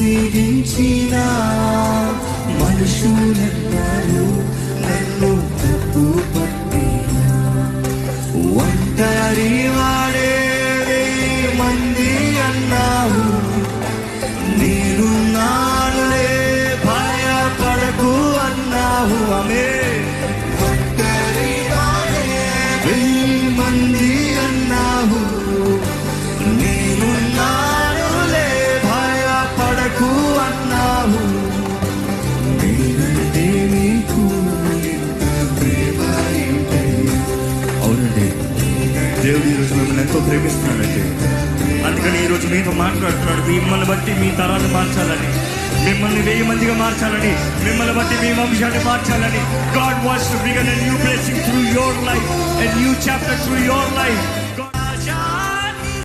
విసిగించిన మనుషులెవ్వరు నన్ను తప్పు పట్టిన ఒంటరి వాడే మంది అన్నావు, నేను నానులే భయపడకు అన్నావు. ఆమె ఒంటరి వాడే మంది అన్నావు, నేను నానులే భయపడకు అన్నావు. నేనంటే నీకు ఇంత ప్రేమ ఏంటయ్యా. అవునండి, దేవుడు ఈరోజు మిమ్మల్ని ఎంతో ప్రేమిస్తున్నాడండి. అందుకని ఈరోజు మీతో మాట్లాడుతున్నాడు. మిమ్మల్ని బట్టి మీ తరాన్ని మార్చాలని, మిమ్మల్ని 1000 మందిగా మార్చాలని, మిమ్మల్ని బట్టి మీ వంశాన్ని మార్చాలని. God wants to begin a new blessing through your life, a new chapter through your life.